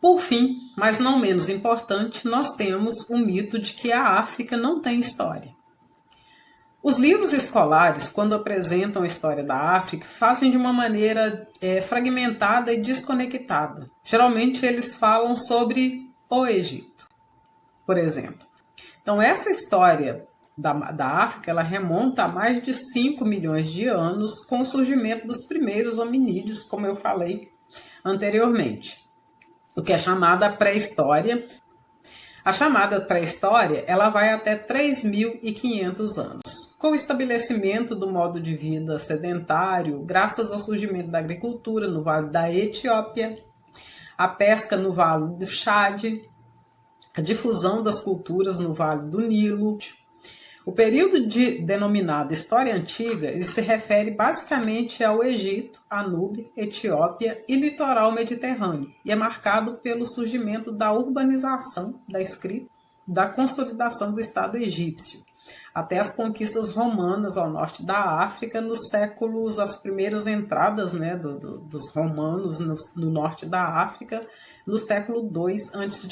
Por fim, mas não menos importante, nós temos o mito de que a África não tem história. Os livros escolares, quando apresentam a história da África, fazem de uma maneira fragmentada e desconectada. Geralmente eles falam sobre o Egito, por exemplo. Então essa história da África, ela remonta a mais de 5 milhões de anos com o surgimento dos primeiros hominídeos, como eu falei anteriormente, o que é chamada pré-história. A chamada pré-história, ela vai até 3.500 anos, com o estabelecimento do modo de vida sedentário, graças ao surgimento da agricultura no Vale da Etiópia, a pesca no Vale do Chad, a difusão das culturas no Vale do Nilo. O período denominado História Antiga, ele se refere basicamente ao Egito, Anúbia, Etiópia e litoral mediterrâneo, e é marcado pelo surgimento da urbanização, da escrita, da consolidação do Estado egípcio, até as conquistas romanas ao norte da África, nos séculos, as primeiras entradas, né, dos romanos no norte da África, no século II a.C.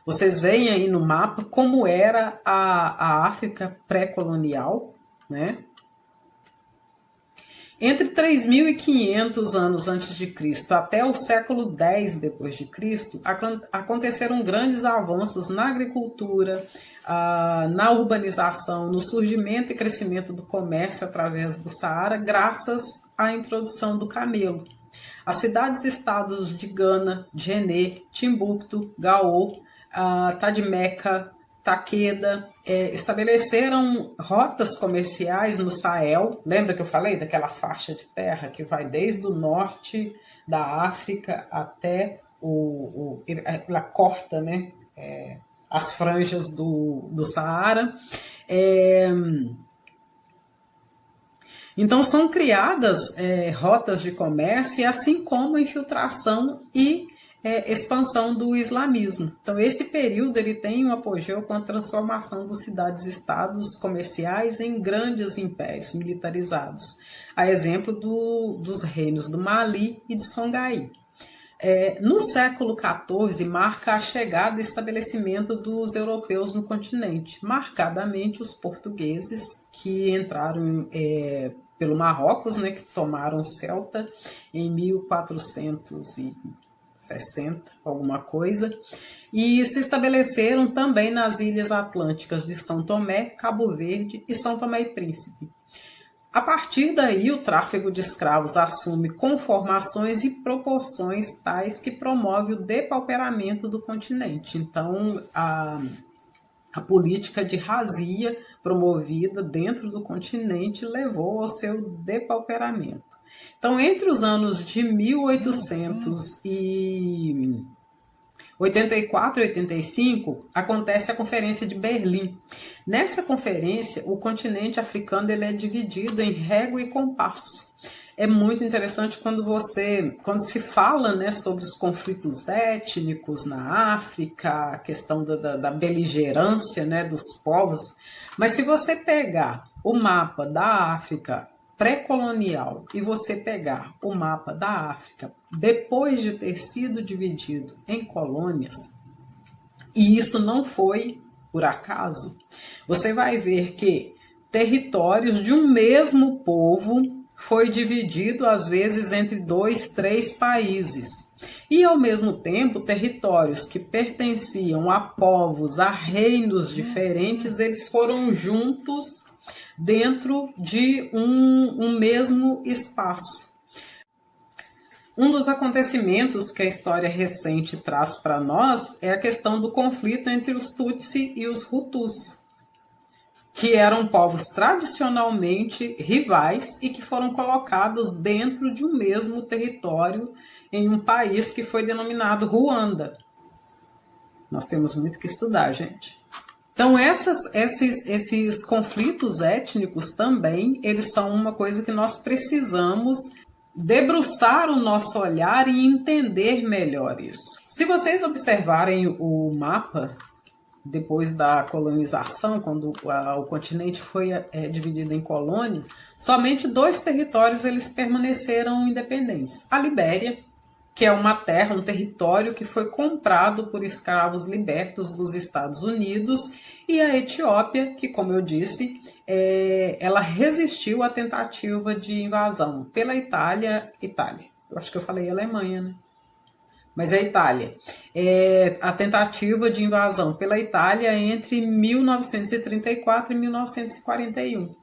Vocês veem aí no mapa como era a África pré-colonial, né? Entre 3.500 anos antes de Cristo até o século X depois de Cristo, aconteceram grandes avanços na agricultura, na urbanização, no surgimento e crescimento do comércio através do Saara, graças à introdução do camelo. As cidades-estados de Gana, Djenné, Timbuktu, Gao, Tadmeca, Takeda, estabeleceram rotas comerciais no Sahel. Lembra que eu falei daquela faixa de terra que vai desde o norte da África até ela corta, né, as franjas do Saara. Então são criadas rotas de comércio, assim como a infiltração e expansão do islamismo. Então esse período ele tem um apogeu com a transformação dos cidades-estados comerciais em grandes impérios militarizados, a exemplo dos reinos do Mali e de Songhai. No século XIV marca a chegada e estabelecimento dos europeus no continente, marcadamente os portugueses que entraram pelo Marrocos, né, que tomaram Celta em 1460, alguma coisa, e se estabeleceram também nas ilhas atlânticas de São Tomé, Cabo Verde e São Tomé e Príncipe. A partir daí, o tráfego de escravos assume conformações e proporções tais que promove o depauperamento do continente. Então, a política de razia promovida dentro do continente levou ao seu depauperamento. Então, entre os anos de 1884 e 85, acontece a Conferência de Berlim. Nessa conferência, o continente africano ele é dividido em régua e compasso. É muito interessante quando se fala, né, sobre os conflitos étnicos na África, a questão da beligerância, né, dos povos. Mas se você pegar o mapa da África pré-colonial e você pegar o mapa da África depois de ter sido dividido em colônias, e isso não foi por acaso, você vai ver que territórios de um mesmo povo foi dividido às vezes entre 2, 3 países. E ao mesmo tempo, territórios que pertenciam a povos, a reinos diferentes, eles foram juntos dentro de um mesmo espaço. Um dos acontecimentos que a história recente traz para nós é a questão do conflito entre os Tutsi e os Hutus, que eram povos tradicionalmente rivais e que foram colocados dentro de um mesmo território em um país que foi denominado Ruanda. Nós temos muito que estudar, gente. Então, esses conflitos étnicos também, eles são uma coisa que nós precisamos debruçar o nosso olhar e entender melhor isso. Se vocês observarem o mapa, depois da colonização, quando o continente foi dividido em colônia, somente 2 territórios eles permaneceram independentes. A Libéria, que é uma terra, um território que foi comprado por escravos libertos dos Estados Unidos, e a Etiópia, que, como eu disse, ela resistiu à tentativa de invasão pela Itália. Eu acho que eu falei Alemanha, né? Mas é a Itália. A tentativa de invasão pela Itália entre 1934 e 1941.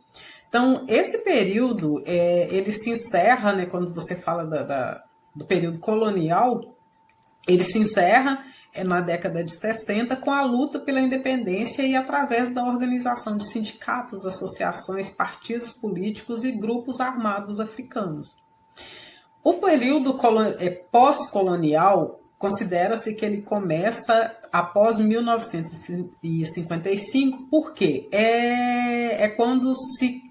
Então, esse período, ele se encerra, né, quando você fala do período colonial, ele se encerra na década de 60 com a luta pela independência e através da organização de sindicatos, associações, partidos políticos e grupos armados africanos. O período pós-colonial considera-se que ele começa após 1955, porque é quando se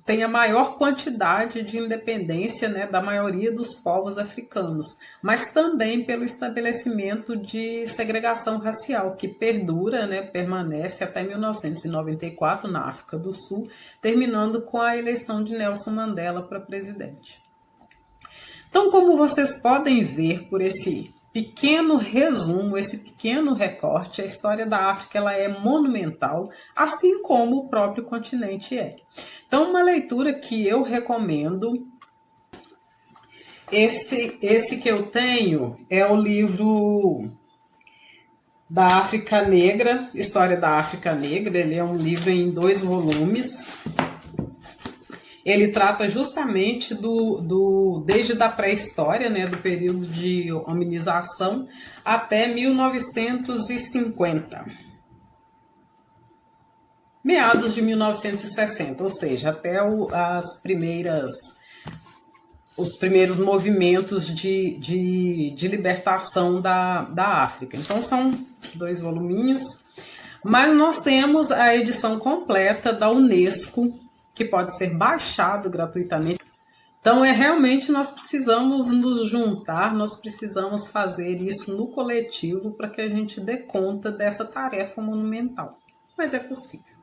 tem a maior quantidade de independência, né, da maioria dos povos africanos, mas também pelo estabelecimento de segregação racial, que perdura, né, permanece até 1994 na África do Sul, terminando com a eleição de Nelson Mandela para presidente. Então, como vocês podem ver por esse pequeno resumo, esse pequeno recorte, a história da África ela é monumental, assim como o próprio continente é. Então, uma leitura que eu recomendo, esse que eu tenho é o livro da África Negra, História da África Negra, ele é um livro em 2 volumes. Ele trata justamente desde a pré-história, né, do período de hominização até 1950. Meados de 1960, ou seja, até os primeiros movimentos de libertação da África. Então, são 2 voluminhos, mas nós temos a edição completa da Unesco, que pode ser baixado gratuitamente. Então, realmente nós precisamos nos juntar, nós precisamos fazer isso no coletivo para que a gente dê conta dessa tarefa monumental. Mas é possível.